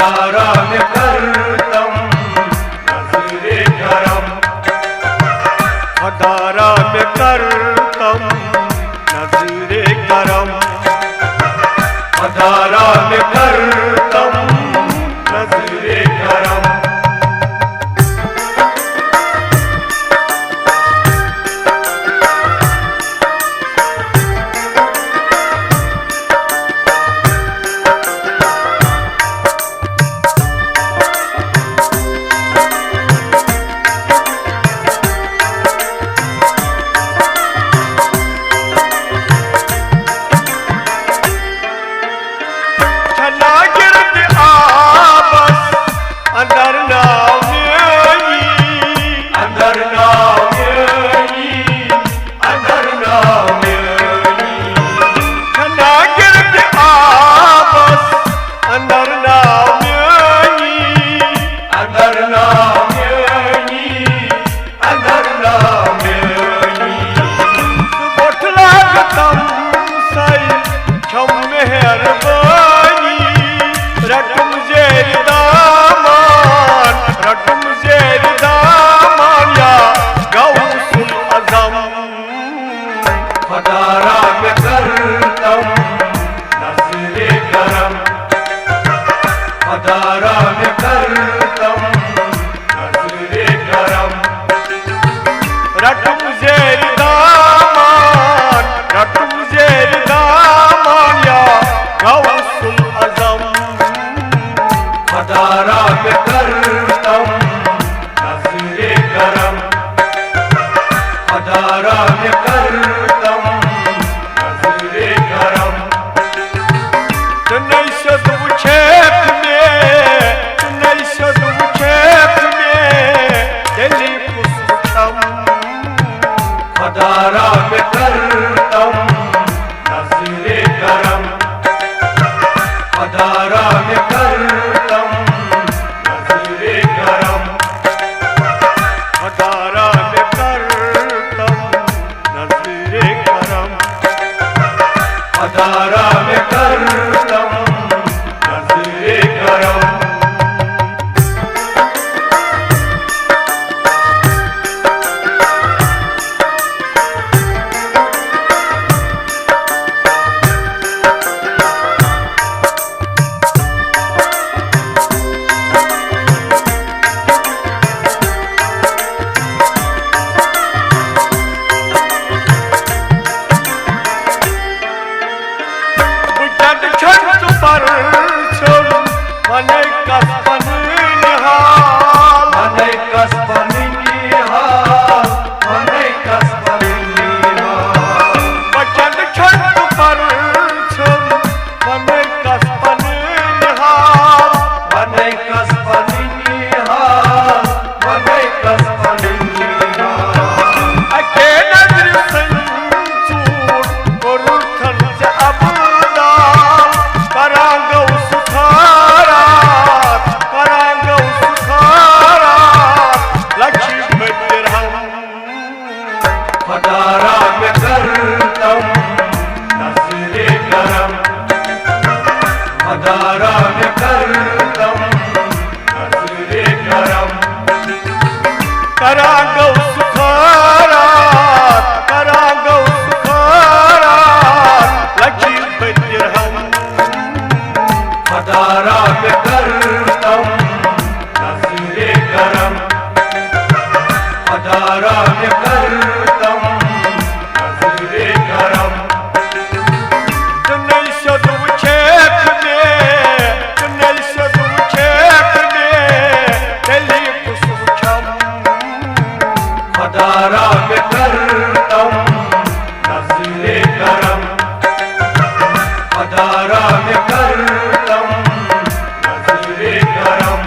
खदारा में करतम नजरे करम, खदारा में करतम नजरे करम, खदारा में करतम नजरे करम। खदारा में करतम नजरे करम, खदारा में करतम नजरे करम। रट मुझे दामान, रट मुझे दामान या गौसुल आज़म। खदारा में करतम नजरे करम, खदारा में करतम नजरे करम। नहीं सदु छेप में, नहीं सदु छेप में दिली पुष्पम। खदारा में करतम नजरे करम, खदारा में करतम नजरे करम। खदारा में करतम नजरे करम, खदारा में करतम नजरे करम। खदारा में करतम नजरे करम, खदारा में करतम नजरे करम। करा गौ सुखारात, करा गौ सुखारात लक्ष्मी बिरहम। खदारा में करतम नजरे करम, खदारा में करतम नजरे करम। नहीं सदु छेप में, नहीं सदु छेप में दिली पुष्पम। खदारा में करतम नजरे करम, खदारा में करतम नजरे करम।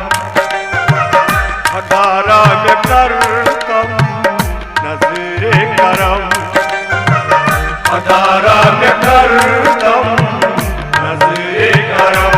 खदारा में करतम नजरे करम, खदारा में करतम नजरे करम।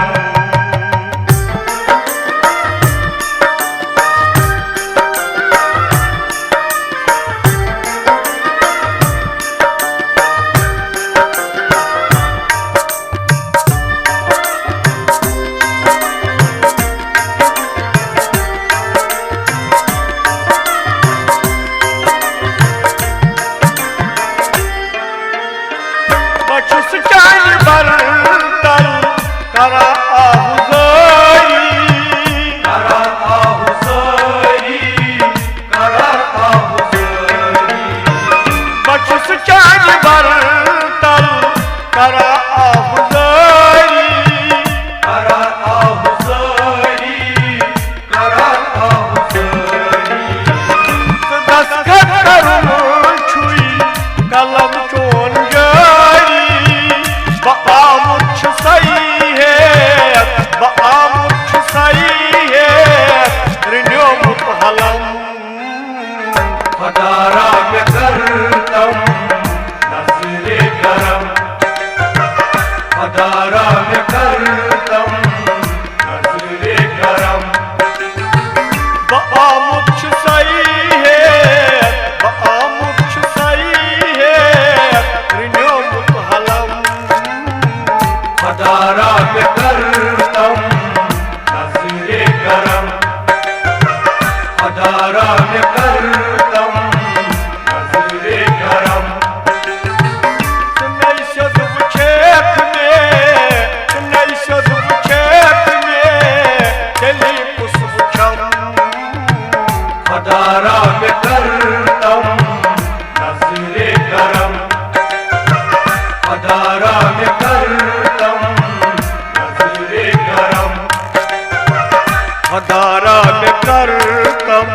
हजारा में करतम नजरे करम, हजारा में करतम नजरे करम। हजारा में करतम नजरे करम, हजारा में करतम नजरे करम। हजारा में करतम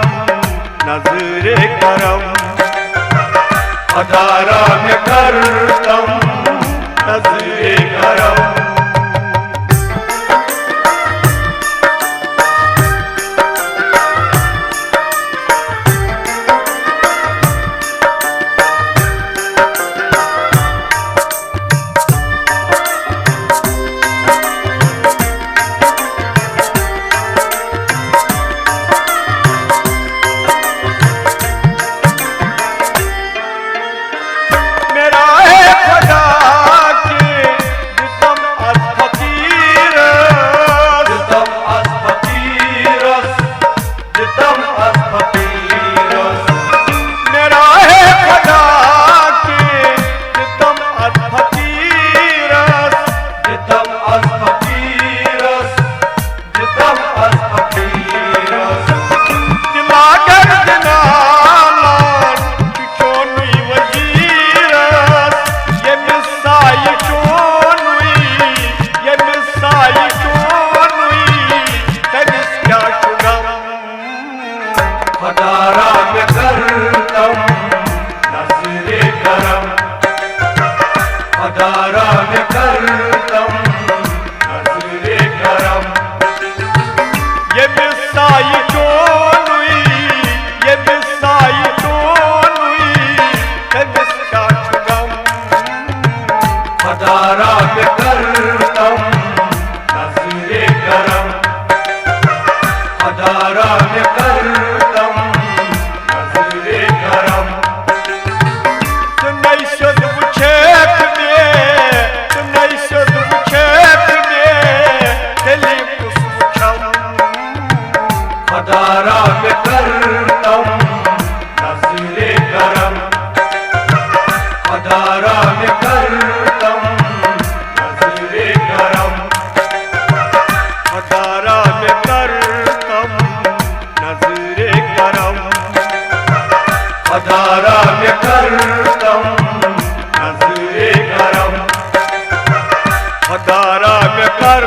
नजरे करम, हजारा में करतम नजरे करम। हजारा में करतम नजरे करम, हजारा में करतम नजरे करम। ये मिसाई चोन हुई, ये मिसाई चोन हुई, ते मिसका चुगम। हजारा में करतम नजरे करम, हजारा में करतम नजरे करम। हजारा में करतम नजरे करम, हजारा में करतम नजरे करम। हजारा में करतम नजरे करम, हजारा में करतम नजरे करम। हजारा में कर